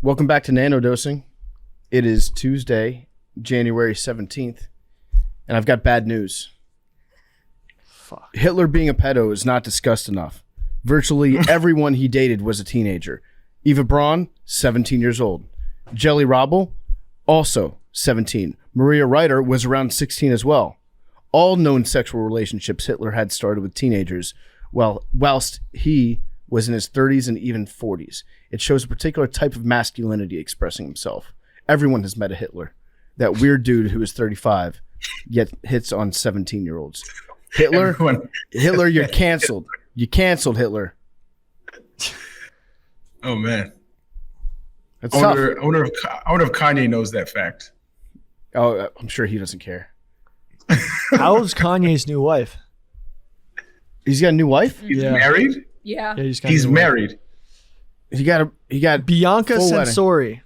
Welcome back to Nanodosing. It is Tuesday, January 17th, and I've got bad news. Fuck. Hitler being a pedo is not discussed enough. Virtually everyone he dated was a teenager. Eva Braun, 17 years old. Jelly Robel, also 17. Maria Reiter was around 16 as well. All known sexual relationships Hitler had started with teenagers, whilst he was in his 30s and even 40s. It shows a particular type of masculinity expressing himself. Everyone has met a Hitler. That weird dude who is 35, yet hits on 17-year-olds. Hitler, you're canceled. You canceled Hitler. Oh, man. That's I tough. wonder if Kanye knows that fact. Oh, I'm sure he doesn't care. How old's Kanye's new wife? He's got a new wife? He's married? Yeah. He's married. He got Bianca full wedding. Sensori.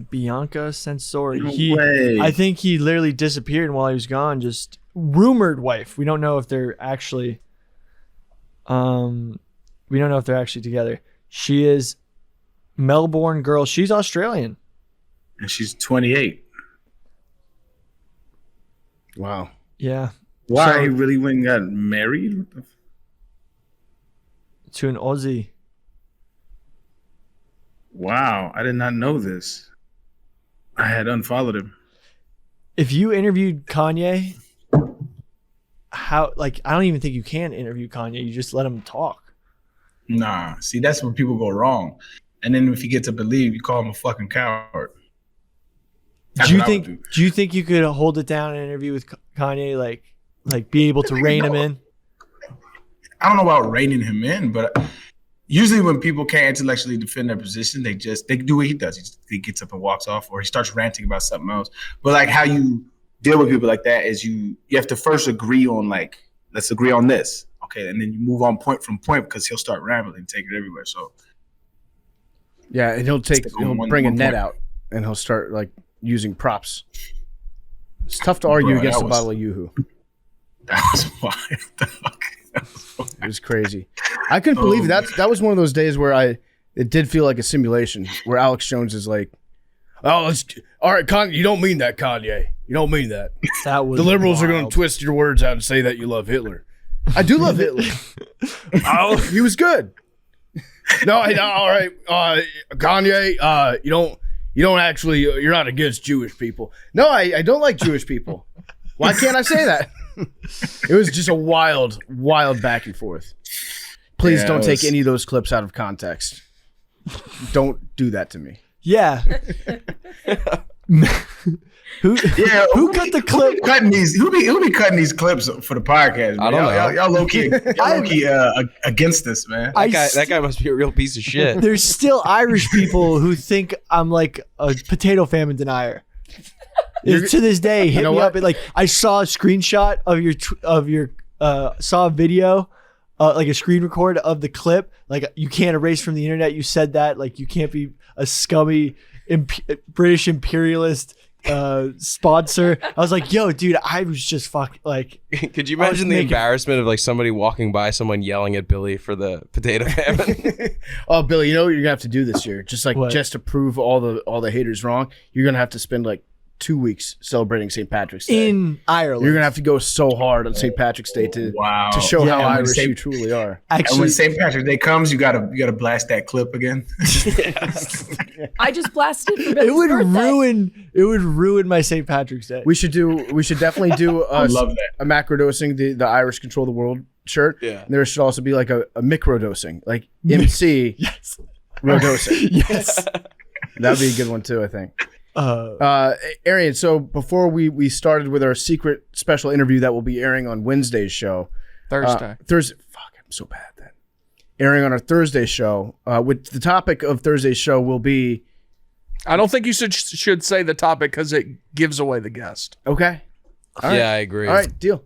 Bianca Sensori. No way. I think he literally disappeared while he was gone. Just rumored wife. We don't know if they're actually. We don't know if they're actually together. She is Melbourne girl. She's Australian. And she's 28. Wow. Yeah. Why? So- He really went and got married? What the To an Aussie. Wow, I did not know this. I had unfollowed him. If you interviewed Kanye, I don't even think you can interview Kanye. You just let him talk. Nah, see, that's where people go wrong. And then if you get to believe, you call him a fucking coward. That's Do you what I would think? Do you think you could hold it down in an interview with Kanye? Like be able to rein him in? I don't know about reining him in, but usually when people can't intellectually defend their position, they do what he does. He gets up and walks off, or he starts ranting about something else. But like how you deal with people like that is you have to first agree on let's agree on this, okay, and then you move on point from point because he'll start rambling and take it everywhere. So Yeah, and he'll bring a one net point. out and he'll start using props. It's tough to argue Bro, against that a was- bottle of Yoo-hoo. that was wild. It was crazy. I couldn't believe that was one of those days where it did feel like a simulation where Alex Jones is like, "Oh, all right, Kanye, you don't mean that, Kanye. You don't mean that. That was The liberals are going wild. to twist your words out and say that you love Hitler. I do love Hitler. Oh, he was good. No, all right, Kanye, you don't actually, you're not against Jewish people. No, I don't like Jewish people. Why can't I say that?" It was just a wild back and forth. Please Yeah, don't it take was- any of those clips out of context. Don't do that to me. Yeah. Who cut the clip? Who be cutting these clips for the podcast? Man? I don't know. Y'all low key against this, man. That guy must be a real piece of shit. There's still Irish people who think I'm like a potato famine denier. To this day, hit know me what? up. Like I saw a screenshot of your saw a video, like a screen record of the clip. Like you can't erase from the internet. You said that. Like you can't be a scummy British imperialist sponsor. I was like, yo, dude, I was just like. Could you I was imagine the making- embarrassment of somebody walking by, someone yelling at Billy for the potato famine? Oh, Billy, you know what you're gonna have to do this year? What? Just to prove all the haters wrong, you're gonna have to spend 2 weeks celebrating St. Patrick's Day. in Ireland. You're gonna have to go so hard on St. Patrick's Day to show Yeah, how when Irish St. you truly are. And Actually, when St. Patrick's Day comes, you gotta blast that clip again. I just blasted for it Billy's would birthday. ruin my St. Patrick's Day. We should definitely do I love that. a macrodosing, the Irish control the world shirt. Yeah. And there should also be a microdosing, like MC Yes. rodosing. Yes. That'd be a good one too, I think. Uh, Arian, so before we started with our secret special interview that will be airing on Wednesday's show. Thursday. Fuck, I'm so bad then. Airing on our Thursday show. With the topic of Thursday's show will be. I don't think you should say the topic because it gives away the guest. Okay. All right. Yeah, I agree. All right, deal.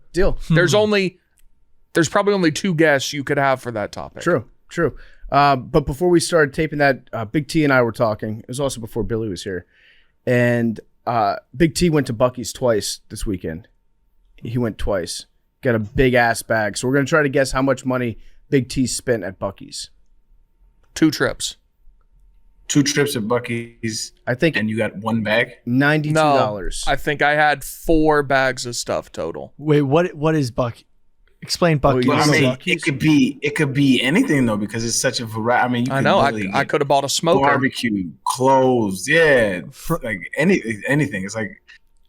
There's there's probably only 2 guests you could have for that topic. True. But before we started taping that, Big T and I were talking. It was also before Billy was here. And Big T went to Buc-ee's twice this weekend. He went twice. Got a big ass bag. So we're going to try to guess how much money Big T spent at Buc-ee's. 2 trips. 2 trips at Buc-ee's, I think and you got 1 bag. $92. No, I think I had 4 bags of stuff total. Wait, what is Buc? Explain Oh, Buc-ee. you But I know mean, Buc-ee's? it could be anything though, because it's such a variety. I mean, you I could know. literally I get could have bought a smoker. barbecue, clothes, yeah, like anything. It's like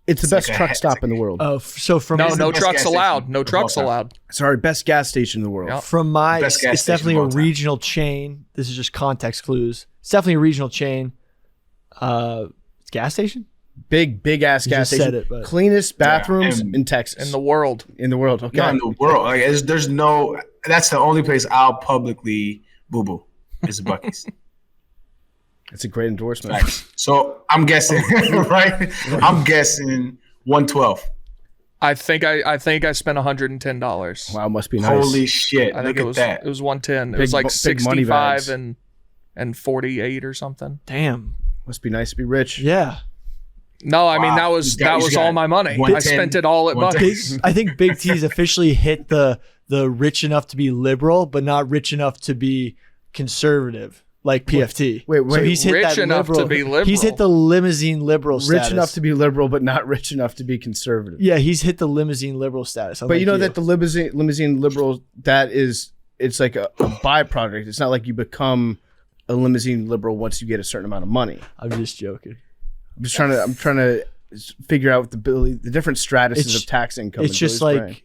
It's the It's best like a truck hat- stop in the world. So from No, the no best trucks gas allowed. station No of all trucks time. allowed. Sorry, best gas station in the world. Yep. from my, Best gas it's station definitely of a all time. regional chain. This is just context clues. It's definitely a regional chain. It's gas station. Big ass You gas just said station. it, but- Cleanest bathrooms and- in Texas. In the world. world. Okay. not in the world. Like there's no. That's the only place I'll publicly boo boo is Buc-ee's. It's a great endorsement. Facts. So I'm guessing, right? I'm guessing 112. I think I spent $110. Wow, must be nice. Holy shit! I think Look it was at that. it was 110. It Big was like big money 65 bags. and 48 or something. Damn. Must be nice to be rich. Yeah. No, I mean Wow. that You was got all my money. I 110, spent it all at 110. Buc-ee's. I think Big T's officially hit the rich enough to be liberal, but not rich enough to be conservative, like PFT. Wait, So wait. he's hit Rich that enough to liberal. be liberal. He's hit the limousine liberal status. Rich enough to be liberal, but not rich enough to be conservative. Yeah, he's hit the limousine liberal status. But you know that the limousine liberal, it's like a byproduct. It's not like you become a limousine liberal once you get a certain amount of money. I'm just joking. I'm trying to figure out the different stratuses It's- of tax income. It's in just Billy's like brain.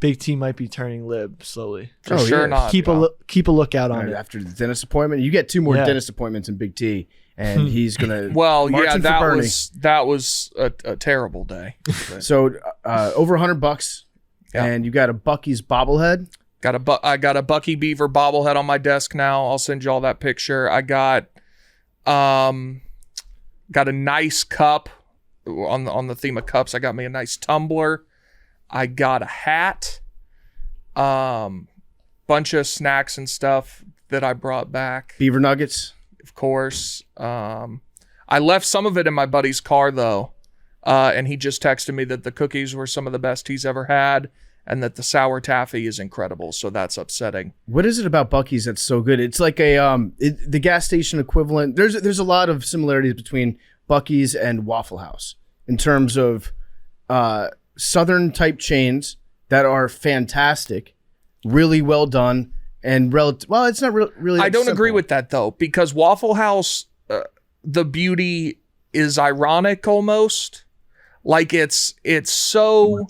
Big T might be turning lib slowly. For Oh, sure yeah. not. Keep a lookout on it. After the dentist appointment, you get 2 more Yeah. dentist appointments in Big T, and he's gonna. Well, marching yeah, for that Bernie. was a terrible day. So over $100, Yeah. and you got a Buc-ee's bobblehead. I got a Buc-ee Beaver bobblehead on my desk now. I'll send you all that picture. I got a nice cup on the theme of cups. I got me a nice tumbler. I got a hat. Bunch of snacks and stuff that I brought back, Beaver nuggets. of course. I left some of it in my buddy's car though. And he just texted me that the cookies were some of the best he's ever had and that the sour taffy is incredible. So that's upsetting. What is it about Buc-ee's that's so good? It's like the gas station equivalent. There's a lot of similarities between Buc-ee's and Waffle House in terms of southern type chains that are fantastic, really well done, and well, it's not really. I that don't agree simple. with that though, because Waffle House, the beauty is ironic almost. Like it's so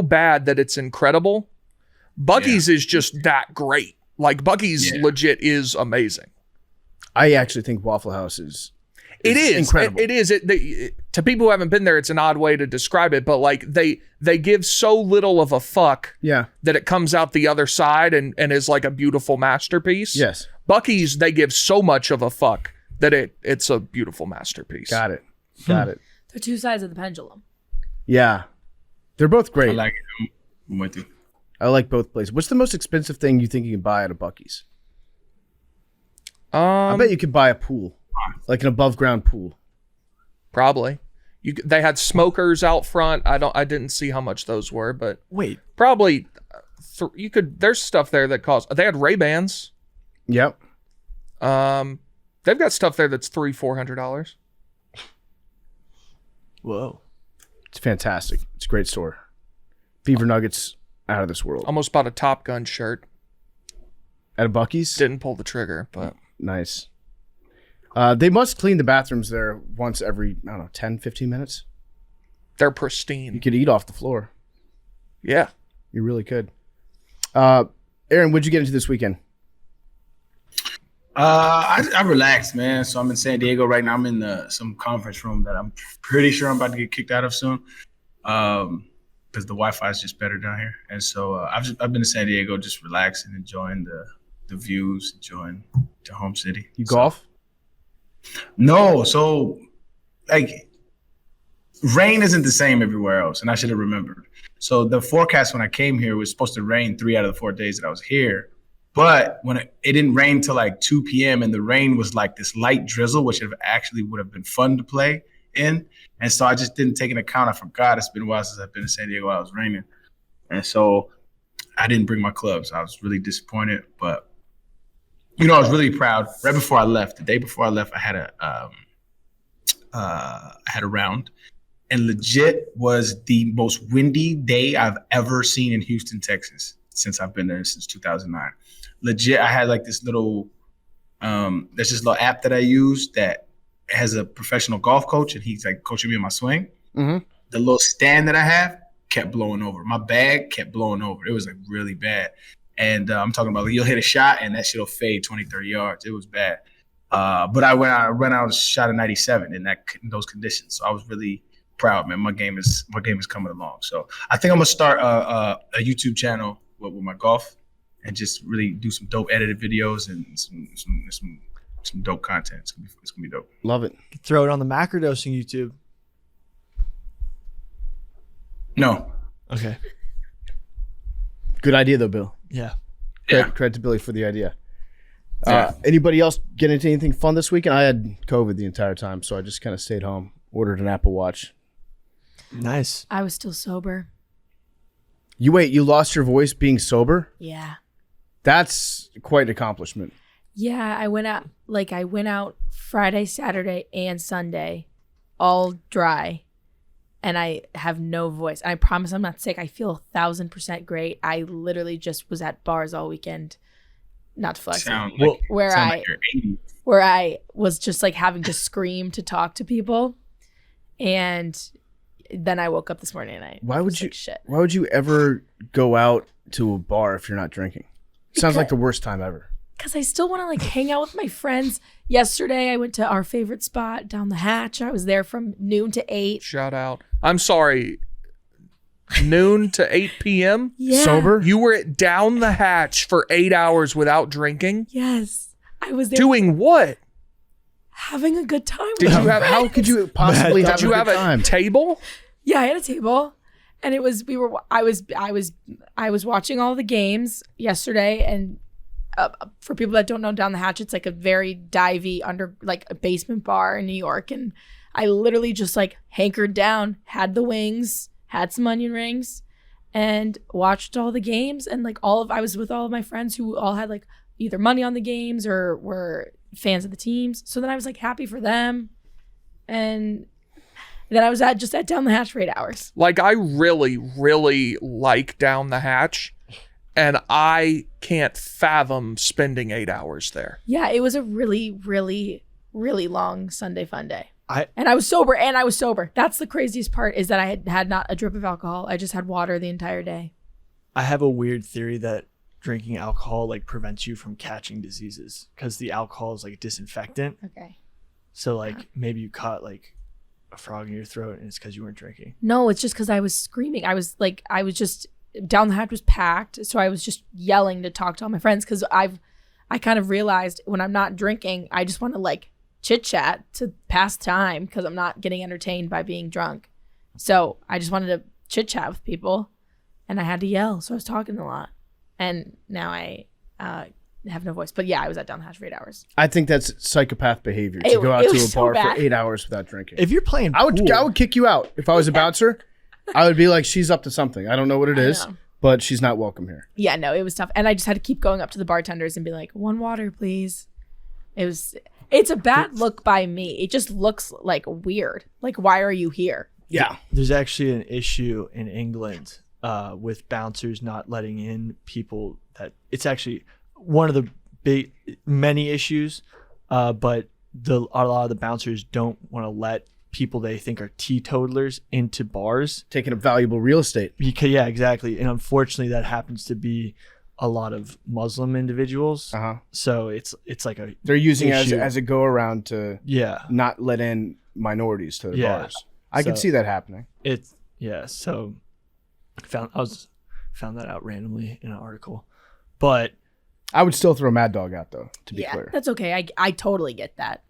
bad that it's incredible. Buc-ee's is just that great. Like Buc-ee's legit is amazing. I actually think Waffle House is. It is incredible. It is. To people who haven't been there, it's an odd way to describe it, but like they give so little of a fuck Yeah. that it comes out the other side and is like a beautiful masterpiece. Yes. Buc-ee's, they give so much of a fuck that it's a beautiful masterpiece. Got it. They're 2 sides of the pendulum. Yeah. They're both I great. like it. I'm with you. I like both places. What's the most expensive thing you think you can buy at a Buc-ee's? I bet you could buy a pool, like an above ground pool. Probably. They had smokers out front. I didn't see how much those were, but Wait, probably you could. There's stuff there that costs. They had Ray-Bans. Yep. They've got stuff there that's $300-400. whoa. It's fantastic. It's a great store. Beaver nuggets out of this world. Almost bought a Top Gun shirt. At a Buc-ee's? Didn't pull the trigger, but Nice. They must clean the bathrooms there once every, 10, 15 minutes. they're You pristine. could eat off the floor. Yeah. You really could. Aaron, what'd you get into this weekend? I relaxed, man. So I'm in San Diego right now. I'm in some conference room that I'm pretty sure I'm about to get kicked out of soon, because the Wi-Fi is just better down here. And so I've been to San Diego just relaxing, enjoying the views, enjoying the home city. You golf? No, so like rain isn't the same everywhere else, and I should have remembered. So the forecast when I came here was supposed to rain 3 out of the 4 days that I was here. But when it didn't rain till like 2 p.m. and the rain was like this light drizzle, which actually would have been fun to play in. And so I just didn't take into account. I forgot it's been a while since I've been in San Diego while it was raining. And so I didn't bring my clubs. I was really disappointed, but I was really proud. Right before I left, the day before I left, I had a round, and legit was the most windy day I've ever seen in Houston, Texas, since I've been there since 2009. Legit, I had like this little, there's this little app that I use that has a professional golf coach, and he's like coaching me on my swing. Mm-hmm. The little stand that I have kept blowing over. My bag kept blowing over. It was like really bad. And I'm talking about like, you'll hit a shot and that shit'll fade 20, 30 yards. It was bad. But I ran out and shot a 97 in those conditions. So I was really proud, man. My game is coming along. So I think I'm gonna start a YouTube channel with my golf and just really do some dope edited videos and some dope content. It's gonna be dope. Love it. Throw it on the Macrodosing YouTube. No. Okay. Good idea though, Bill. Yeah. Credit to Billy for the idea. Anybody else get into anything fun this weekend? I had COVID the entire time, so I just kind of stayed home. Ordered an Apple Watch. Nice. I was still sober. You lost your voice being sober? Yeah. That's quite an accomplishment. Yeah, I went out Friday, Saturday, and Sunday, all dry, and I have no voice. And I promise I'm not sick. I feel 1,000% great. I literally just was at bars all weekend, not to flex, where I was just like having to scream to talk to people, and then I woke up this morning and I Why would was you? like, shit. Why would you ever go out to a bar if you're not drinking? Sounds like the worst time ever. Because I still want to like hang out with my friends. Yesterday, I went to our favorite spot down the hatch. I was there from noon to 8. Shout out. I'm sorry. Noon to 8 p.m. Yeah. Sober? You were at down the hatch for 8 hours without drinking? Yes. I was there Doing what? having a good time. Did with you my have? friends. How could you possibly Did have? you You have have a a time? table? Yeah, I had a table, and it was I was watching all the games yesterday, and for people that don't know, down the hatch, it's like a very divey like a basement bar in New York, and I literally just like hankered down, had the wings, had some onion rings, and watched all the games, and like I was with all of my friends who all had like either money on the games or were fans of the teams. So then I was like happy for them, and then I was just at down the hatch for 8 hours. Like, I really, really like down the hatch, and I can't fathom spending 8 hours there. Yeah, it was a really, really, really long Sunday fun day. I was sober. That's the craziest part, is that I had not a drip of alcohol. I just had water the entire day. I have a weird theory that drinking alcohol like prevents you from catching diseases because the alcohol is like a disinfectant. Okay. So like maybe you caught like a frog in your throat and it's because you weren't drinking. No, it's just because I was screaming. I was just down the hatch was packed, so I was just yelling to talk to all my friends because I kind of realized when I'm not drinking, I just want to like chit chat to pass time because I'm not getting entertained by being drunk. So I just wanted to chit chat with people, and I had to yell, so I was talking a lot. And now I have no voice. But yeah, I was at down the hatch for 8 hours. I think that's psychopath behavior to It- go out it to was a so bar bad. for 8 hours without drinking. If you're playing I would pool, kick you out if I was a bouncer. I would be like, she's up to something. I don't know what it is, know. but she's not welcome here. Yeah, no, it was tough. And I just had to keep going up to the bartenders and be like, 1 water, please. It's a bad look by me. It just looks like weird. Like, why are you here? Yeah. there's actually an issue in England with bouncers not letting in people that it's actually one of the many issues, but a lot of the bouncers don't want to let people they think are teetotalers into bars. Taking up valuable real estate. Yeah, exactly. And unfortunately, that happens to be a lot of Muslim individuals. Uh-huh. So it's like a They're using it issue. as a go around to yeah. not let in minorities to the Yeah. bars. I can So- see that happening. So I found that out randomly in an article, but I would still throw Mad Dog out though, to be Yeah, clear. that's okay. I totally get that.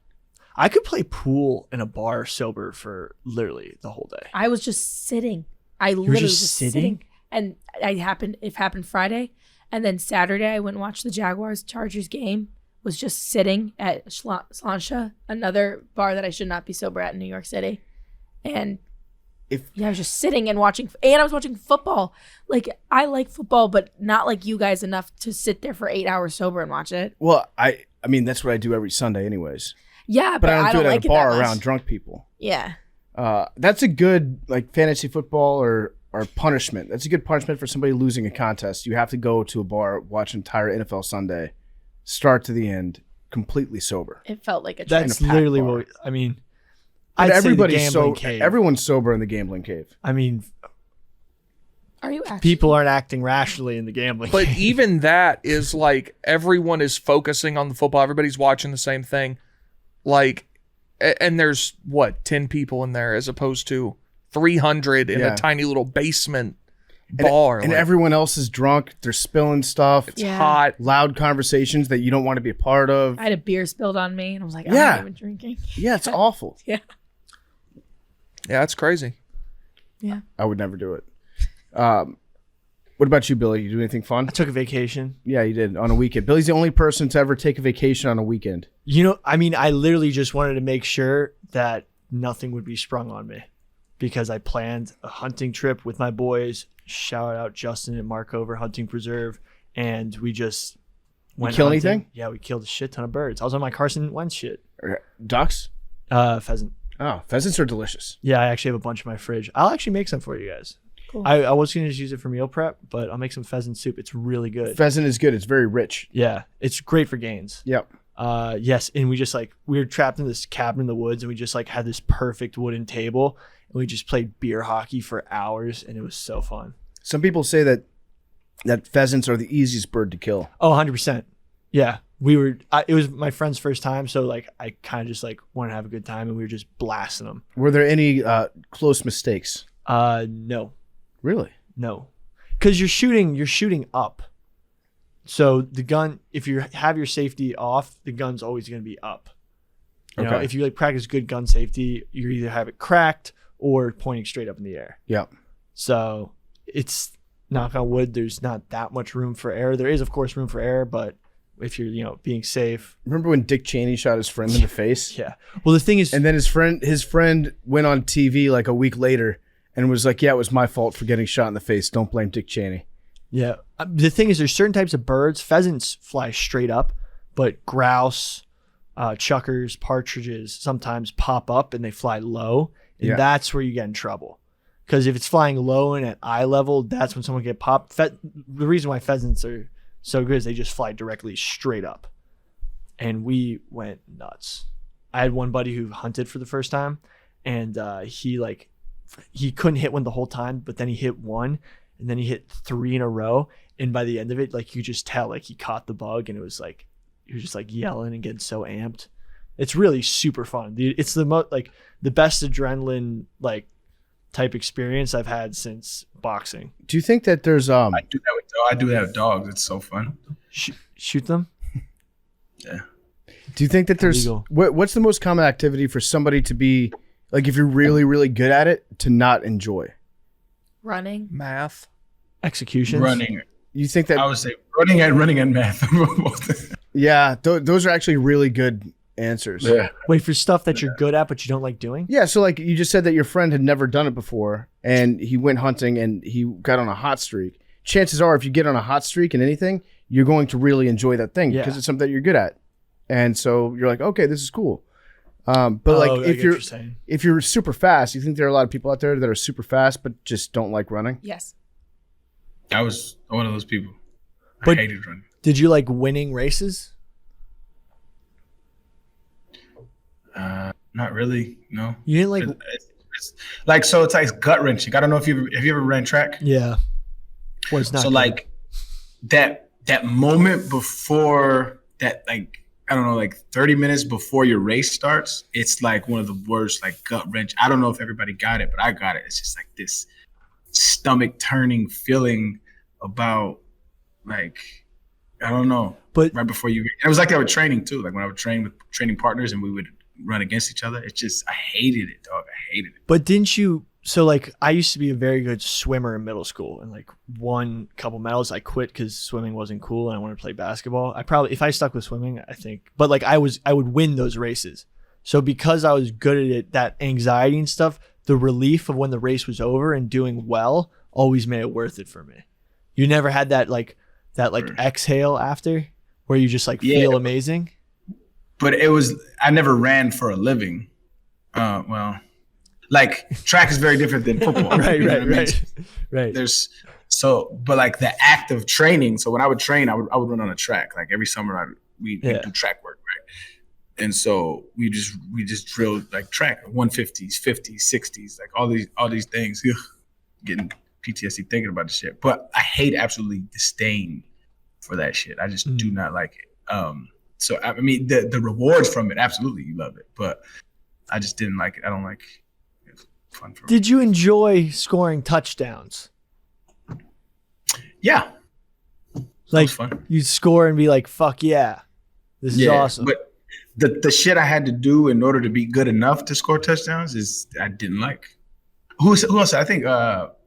I could play pool in a bar sober for literally the whole day. I was just sitting. I literally just was sitting? And it happened Friday. And then Saturday, I went and watched the Jaguars-Chargers game. Was just sitting at Sláinte, another bar that I should not be sober at in New York City. And I was just sitting and watching, and I was watching football. Like, I like football, but not like you guys enough to sit there for 8 hours sober and watch it. Well, I mean, that's what I do every Sunday anyways. Yeah, But I don't do it like at a bar that much. around drunk people. Yeah. That's a good, like, fantasy football or punishment. That's a good punishment for somebody losing a contest. You have to go to a bar, watch an entire NFL Sunday, start to the end, completely sober. It felt like a That's in a packed literally bar. what I mean. But I'd say the everybody's gambling cave. everyone's sober in the gambling cave. I mean, Are you actually? people aren't acting rationally in the gambling But cave. even that is like everyone is focusing on the football. Everybody's watching the same thing. Like, and there's 10 people in there as opposed to 300 in Yeah. a tiny little basement bar. And Like, everyone else is drunk. They're spilling stuff. it's Yeah. hot. Loud conversations that you don't want to be a part of. I had a beer spilled on me, and I was like, I'm Yeah. not even drinking. Yeah, it's awful. Yeah. Yeah, it's crazy. Yeah. I would never do it. What about you, Billy? You do anything fun? I took a vacation. Yeah, you did on a weekend. Billy's the only person to ever take a vacation on a weekend. You know, I mean, I literally just wanted to make sure that nothing would be sprung on me because I planned a hunting trip with my boys. Shout out Justin and Mark over Hunting Preserve. And we just went kill hunting. anything? Yeah, we killed a shit ton of birds. I was on my Carson Wentz shit. Ducks? Pheasant. Oh, pheasants are delicious. Yeah, I actually have a bunch in my fridge. I'll actually make some for you guys. Cool. I was going to just use it for meal prep, but I'll make some pheasant soup. It's really good. Pheasant is good. It's very rich. Yeah, it's great for gains. Yep. Yes, and we were trapped in this cabin in the woods, and we just like had this perfect wooden table, and we just played beer hockey for hours, and it was so fun. Some people say that pheasants are the easiest bird to kill. Oh, 100%. Yeah, it was my friend's first time, so like I kind of just like wanted to have a good time, and we were just blasting them. Were there any close mistakes? No, because you're shooting up. So the gun, if you have your safety off, the gun's always going to be up. You know, Okay. if you like practice good gun safety, you either have it cracked or pointing straight up in the air. Yep. So it's, knock on wood, there's not that much room for error. There is, of course, room for error, but if you're, being safe. Remember when Dick Cheney shot his friend in the face? Yeah. Well, the thing is, And then his friend went on TV like a week later and was like, "Yeah, it was my fault for getting shot in the face. Don't blame Dick Cheney." yeah, the thing is, there's certain types of birds. Pheasants fly straight up, but grouse, chuckers, partridges sometimes pop up and they fly low, and Yeah. that's where you get in trouble. Because if it's flying low and at eye level, that's when someone get popped. The reason why pheasants are so good is they just fly directly straight up, and we went nuts. I had one buddy who hunted for the first time, and he couldn't hit one the whole time, but then he hit one, and then he hit 3 in a row, and by the end of it, like you just tell like he caught the bug, and it was like he was just like yelling and getting so amped. It's really super fun. It's the the best adrenaline like type experience I've had since boxing. Do you think that there's I do that with dogs. It's so fun. Shoot them. Yeah. Do you think that there's Illegal. what's the most common activity for somebody to be like, if you're really really good at it, to not enjoy? Running. Math. Executions. Running. You think that? I would say running and math. Yeah, those are actually really good answers. Yeah. Wait, for stuff that you're good at but you don't like doing? Yeah, so like you just said that your friend had never done it before and he went hunting and he got on a hot streak. Chances are if you get on a hot streak in anything, you're going to really enjoy that thing because Yeah. it's something that you're good at. And so you're like, okay, this is cool. But like I get what you're saying. if you're super fast, you think there are a lot of people out there that are super fast but just don't like running? Yes. I was one of those people. But- I hated running. Did you like winning races? Not really. No. You didn't like. It's like, so it's like gut wrenching. I don't know if have you ever ran track. Yeah. Was not. So good. like that moment before that, like, I don't know, like 30 minutes before your race starts, it's like one of the worst, like gut wrench. I don't know if everybody got it, but I got it. It's just like this stomach turning feeling about, like, I don't know. But Right before you, it was like that with training too. Like when I would train with training partners and we would run against each other. It's just, I hated it, dog. I hated it. But didn't you? So like, I used to be a very good swimmer in middle school, and like won a couple medals. I quit because swimming wasn't cool, and I wanted to play basketball. I probably, if I stuck with swimming, I think. But like, I would win those races. So because I was good at it, that anxiety and stuff, the relief of when the race was over and doing well always made it worth it for me. You never had that exhale after where you just like feel amazing. But I never ran for a living. Well, like track is very different than football. Right. But like the act of training. So when I would train, I would run on a track. Like every summer, we'd do track work, right? And so we just drilled like track 150s, 50s, 60s, like all these things. Getting PTSD thinking about the shit. But I hate absolutely disdain for that shit. I just do not like it. So I mean, the rewards from it, absolutely, you love it. But I just didn't like it. I don't like it. It's fun for me. Did you enjoy scoring touchdowns? Yeah. Like fun. You'd score and be like, fuck yeah, this is awesome. But the shit I had to do in order to be good enough to score touchdowns is I didn't like. Who else? I think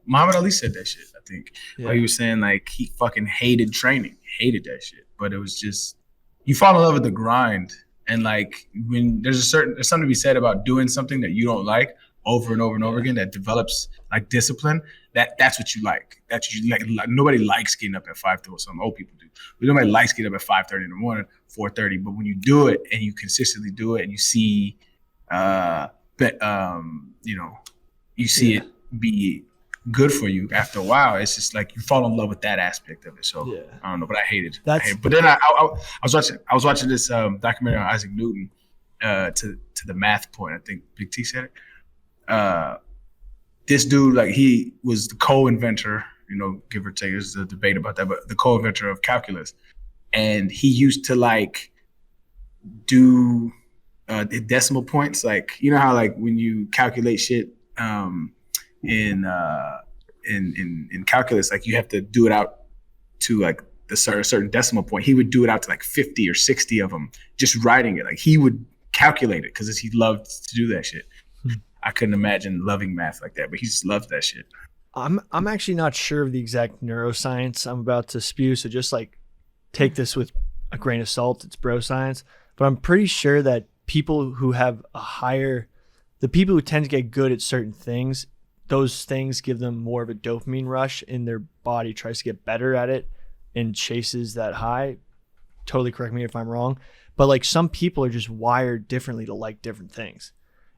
Muhammad Ali said that shit. I think where he was saying like he fucking hated training, hated that shit. But it was just you fall in love with the grind, and like when there's something to be said about doing something that you don't like over and over and over again that develops like discipline. That's what you like. That's what you like. Nobody likes getting up at 5:30. Some old people do. But nobody likes getting up at 5:30 in the morning, 4:30. But when you do it and you consistently do it and you see, you see it be good for you after a while, it's just like you fall in love with that aspect of it. So I don't know, but I hate it. But then I was watching this documentary on Isaac Newton to the math point. I think Big T said it. This dude, like he was the co-inventor, give or take, there's a debate about that, but the co-inventor of calculus. And he used to like do decimal points. Like, you know how like when you calculate shit in calculus, like you have to do it out to like the certain decimal point. He would do it out to like 50 or 60 of them, just writing it. Like he would calculate it because he loved to do that shit. I couldn't imagine loving math like that, but he just loves that shit. I'm actually not sure of the exact neuroscience I'm about to spew, so just like take this with a grain of salt. It's bro science, but I'm pretty sure that people who have the people who tend to get good at certain things, those things give them more of a dopamine rush, and their body tries to get better at it and chases that high. Totally correct me if I'm wrong, but like some people are just wired differently to like different things,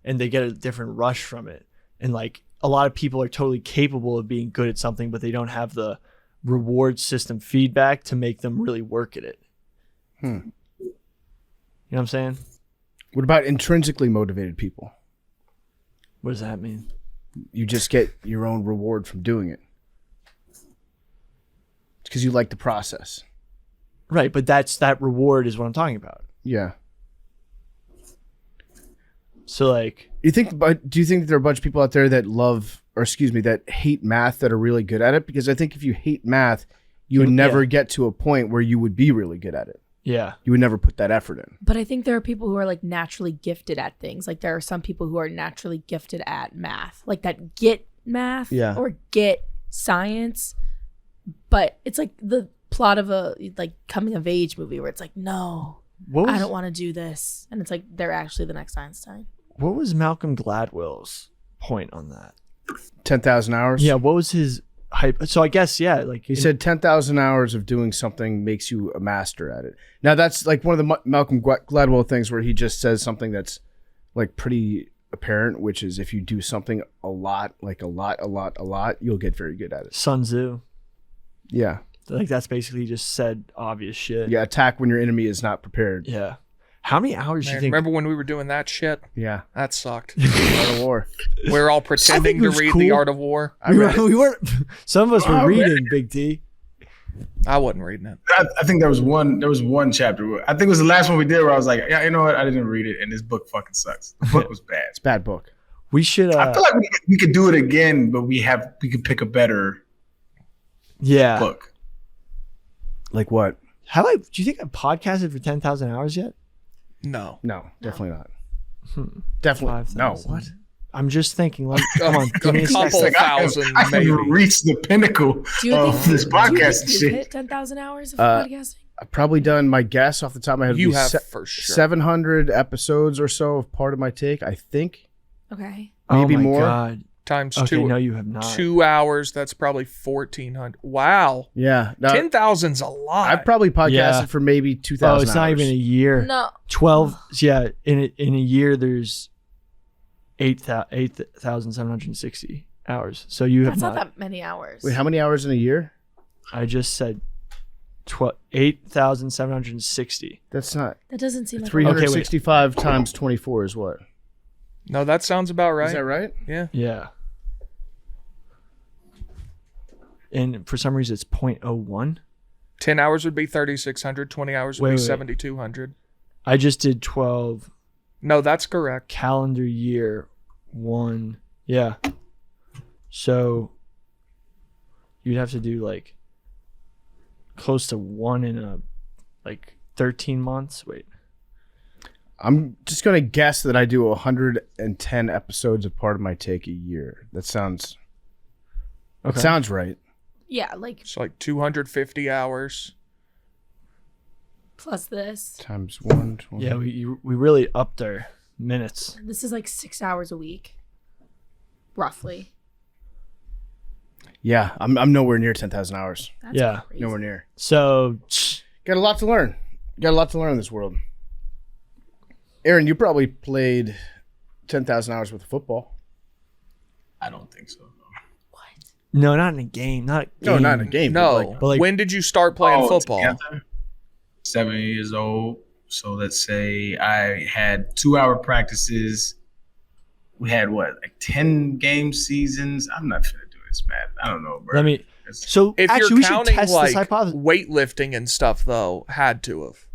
and they get a different rush from it. And like a lot of people are totally capable of being good at something, but they don't have the reward system feedback to make them really work at it. You know what I'm saying? What about intrinsically motivated people? What does that mean? You just get your own reward from doing it. It's because you like the process. Right, but that reward is what I'm talking about. Yeah. So like, do you think that there are a bunch of people out there that that hate math that are really good at it? Because I think if you hate math, you would never get to a point where you would be really good at it. Yeah. You would never put that effort in. But I think there are people who are like naturally gifted at things. Like there are some people who are naturally gifted at math, like that get math or get science. But it's like the plot of a like coming of age movie where it's like, no, I don't want to do this. And it's like, they're actually the next Einstein. What was Malcolm Gladwell's point on that? 10,000 hours? Yeah. What was his hype? So I guess, like he said 10,000 hours of doing something makes you a master at it. Now that's like one of the Malcolm Gladwell things where he just says something that's like pretty apparent, which is if you do something a lot, you'll get very good at it. Sun Tzu. Yeah. Like that's basically just said obvious shit. Yeah. Attack when your enemy is not prepared. Yeah. How many hours do you think? Remember when we were doing that shit? Yeah. That sucked. Art of War. We were all pretending to read The Art of War. We weren't. Some of us were reading Big T. I wasn't reading it. I think there was one chapter. I think it was the last one we did where I was like, yeah, you know what? I didn't read it, and this book fucking sucks. The book was bad. It's a bad book. We should. I feel like we could do it again, but we could pick a better book. Like what? Do you think I podcasted for 10,000 hours yet? No, definitely not. Definitely 5,000. no. What? I'm just thinking. Come on, give me a couple second. thousand, I maybe. haven't reached the pinnacle of this podcast you shit. hit 10,000 hours of podcasting? I've probably done my guess off the top of my head. You have for sure 700 episodes or so of Part of My Take, I think. Okay. Maybe oh my more. God. times Okay, two. no, you have not. 2 hours. That's probably 1,400. Wow. Yeah. No, 10,000's a lot. I probably podcasted Yeah. for maybe 2,000 Oh, it's not even a year. No. 12. Yeah, in a year there's 8,760 hours. So you have That's not not. that many hours. Wait, how many hours in a year? I just said 8,760. That's not That doesn't seem like 365 times 24 is what? No, that sounds about right. Is that right? Yeah. Yeah. And for some reason it's 0.01. 10 hours would be 3,600. 20 hours would Wait, be wait. 7,200. I just did 12 No, that's correct. calendar year 1. Yeah. So you'd have to do like close to 1 in a like 13 months. Wait. I'm just going to guess that I do 110 episodes of Part of My Take a year. That sounds Okay. sounds right. Yeah, like It's like 250 hours. plus this. Times 120. Yeah, we really upped our minutes. This is like 6 hours a week, roughly. Yeah, I'm nowhere near 10,000 hours. That's Yeah. crazy. Nowhere near. So Got a lot to learn. Got a lot to learn in this world. Aaron, you probably played 10,000 hours worth of football. I don't think so. What? no, not in a game. Not a game. No, not in a game. No. but like- When did you start playing football? Together, 7 years old. So let's say I had 2-hour practices. We had like 10 game seasons. I'm not finna do this, man. I don't know, bro. Let me. So If actually, you're we should counting test like this hypothesis. weightlifting and stuff, though, had to have.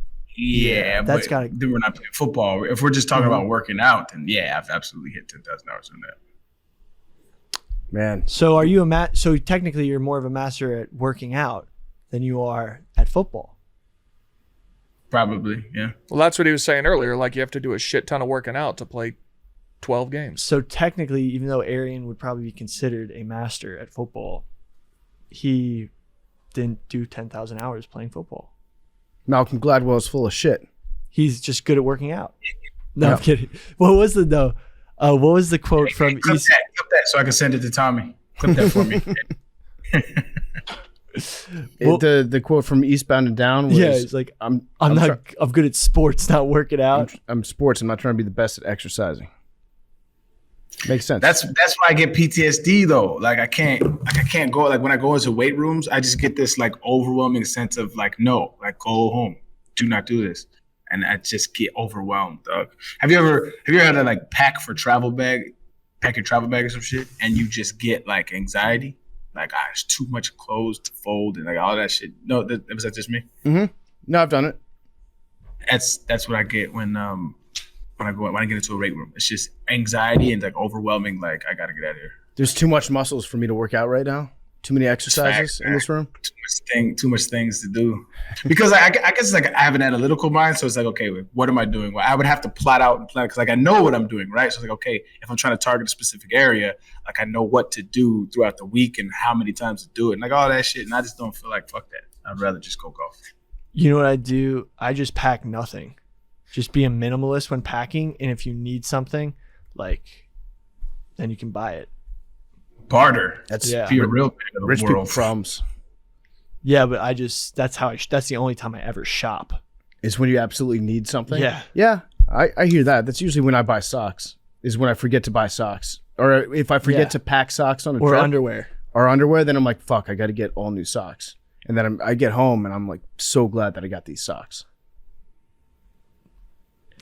Yeah, that's but gotta- then we're not playing football. If we're just talking about working out, then yeah, I've absolutely hit 10,000 hours on that. Man, So are you so technically you're more of a master at working out than you are at football. Probably, yeah. Well, that's what he was saying earlier. Like, you have to do a shit ton of working out to play 12 games. So technically, even though Arian would probably be considered a master at football, he didn't do 10,000 hours playing football. Malcolm Gladwell's full of shit. He's just good at working out. No, Yeah. I'm kidding. What was the quote from Clip East? that so I can send it to Tommy. Clip that for me. Well- The quote from Eastbound and Down was, Yeah, it's like I'm good at sports, not working out. I'm sports. I'm not trying to be the best at exercising. Makes sense. That's why I get PTSD though. Like I can't go, like when I go into weight rooms, I just get this like overwhelming sense of like, no, like go home. Do not do this. And I just get overwhelmed, dog. Have you ever had to like pack your travel bag or some shit and you just get like anxiety? Like, it's too much clothes to fold and like all that shit. No, was that just me? No, I've done it. That's what I get when I get into a weight room. It's just anxiety and like overwhelming. Like I gotta get out of here. There's too much muscles for me to work out right now. Too many exercises in this room. Too much things to do. Because I guess like I have an analytical mind, so it's like, okay, what am I doing? Well, I would have to plot out and plan because like I know what I'm doing, right? So it's like, okay, if I'm trying to target a specific area, like I know what to do throughout the week and how many times to do it, and like all that shit. And I just don't feel like fuck that. I'd rather just go golf. You know what I do? I just pack nothing. Just be a minimalist when packing, and if you need something, like, then you can buy it. Barter. That's Yeah. Be a real man of the rich people world. problems. Yeah, but that's the only time I ever shop. Is when you absolutely need something. Yeah. Yeah. I hear that. That's usually when I buy socks. Is when I forget to buy socks. Or if I forget Yeah. to pack socks on a Or trip. underwear. Or underwear, then I'm like, fuck, I got to get all new socks. And then I get home and I'm like so glad that I got these socks.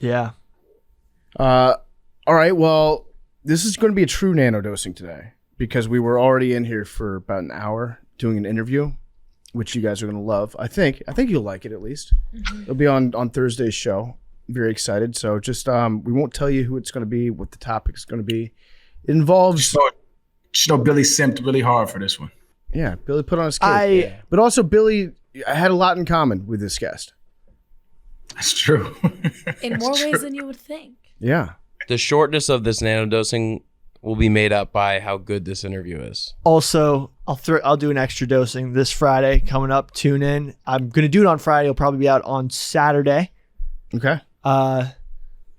Yeah. All right. Well, this is going to be a true nanodosing today because we were already in here for about an hour doing an interview, which you guys are going to love. I think you'll like it at least. It'll be on Thursday's show. Very excited. So just we won't tell you who it's going to be, what the topic is going to be. It involves Just know Billy simped really hard for this one. yeah, Billy put on a skate. But also Billy had a lot in common with this guest. That's true. In more ways than you would think. Yeah. The shortness of this nanodosing will be made up by how good this interview is. Also, I'll do an extra dosing this Friday coming up. Tune in. I'm gonna do it on Friday. It'll probably be out on Saturday. Okay.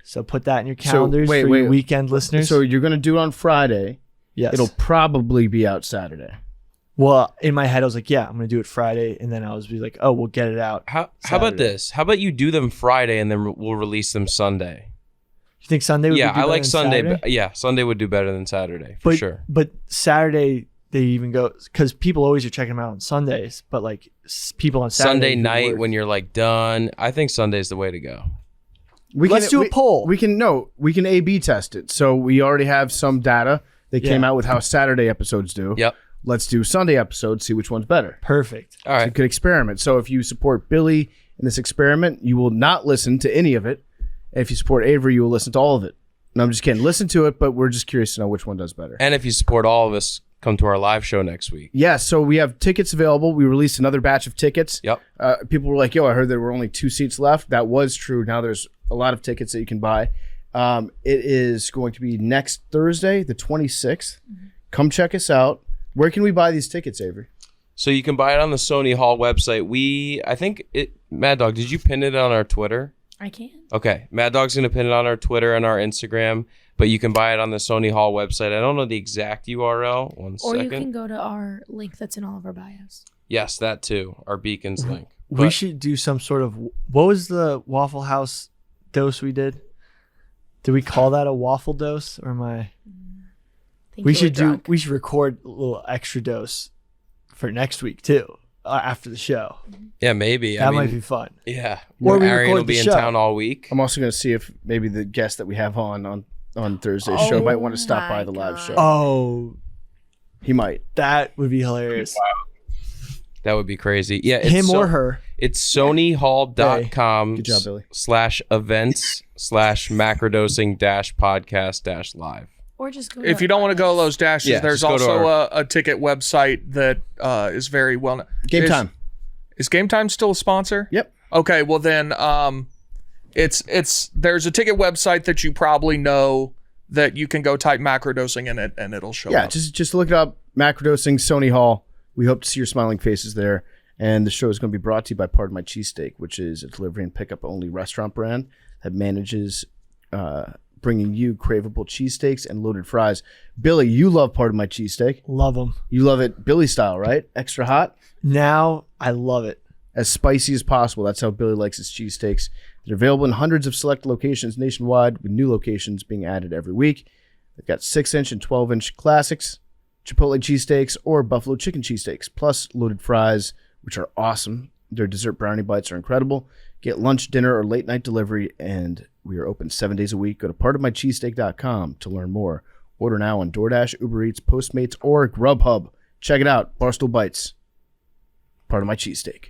So put that in your calendars for your weekend listeners. So you're going to do it on Friday. Yes. It'll probably be out Saturday. Well, in my head, I was like, yeah, I'm going to do it Friday. And then I was like, oh, we'll get it out. How about this? How about you do them Friday and then we'll release them Sunday? You think Sunday would be Yeah, better I like than Sunday. Saturday? Yeah, Sunday would do better than Saturday for sure. But Saturday, they even go, because people always are checking them out on Sundays, but like people on Saturday Sunday night when you're like done, I think Sunday's the way to go. Let's do a poll. We can A/B test it. So we already have some data that came out with how Saturday episodes do. Yep. Let's do Sunday episodes, see which one's better. Perfect. All right. It's a good experiment. So if you support Billy in this experiment, you will not listen to any of it. And if you support Avery, you will listen to all of it. No, I'm just kidding. Listen to it, but we're just curious to know which one does better. And if you support all of us, come to our live show next week. Yeah, so we have tickets available. We released another batch of tickets. Yep. People were like, yo, I heard there were only 2 seats left. That was true. Now there's a lot of tickets that you can buy. It is going to be next Thursday, the 26th. Come check us out. Where can we buy these tickets, Avery? So you can buy it on the Sony Hall website. Mad Dog, did you pin it on our Twitter? I can. Okay. Mad Dog's going to pin it on our Twitter and our Instagram, but you can buy it on the Sony Hall website. I don't know the exact URL. One second. Or you can go to our link that's in all of our bios. Yes, that too. Our Beacons link. We should do some sort of, what was the Waffle House dose we did? Did we call that a waffle dose or am I? We should record a little extra dose for next week too, after the show. Yeah, maybe. That might be fun. Yeah. Or we Arian record will be the in show. town all week. I'm also going to see if maybe the guest that we have on Thursday's show might want to stop by the live show. Oh, He might. that would be hilarious. That would be crazy. Yeah. Him or her. It's sonyhall.com Good job, Billy. /events/macrodosing-podcast-live. Or just go. If you don't want to go those dashes, Yeah, there's just go to also a ticket website that is very well known. Game Time. Is Game Time still a sponsor? Yep. Okay, well then there's a ticket website that you probably know that you can go type macrodosing in it and it'll show up. Yeah, just look it up. Macrodosing, Sony Hall. We hope to see your smiling faces there. And the show is going to be brought to you by Pardon My Cheesesteak, which is a delivery and pickup only restaurant brand that manages bringing you craveable cheesesteaks and loaded fries. Billy, you love Pardon My Cheesesteak. Love them. You love it Billy style, right? Extra hot? Now I love it. As spicy as possible. That's how Billy likes his cheesesteaks. They're available in hundreds of select locations nationwide, with new locations being added every week. They've got 6-inch and 12-inch classics, Chipotle cheesesteaks, or buffalo chicken cheesesteaks, plus loaded fries, which are awesome. Their dessert brownie bites are incredible. Get lunch, dinner, or late night delivery, and we are open 7 days a week. Go to pardonmycheesesteak.com to learn more. Order now on DoorDash, UberEats, Postmates, or Grubhub. Check it out. Barstool Bites. Pardon My Cheesesteak.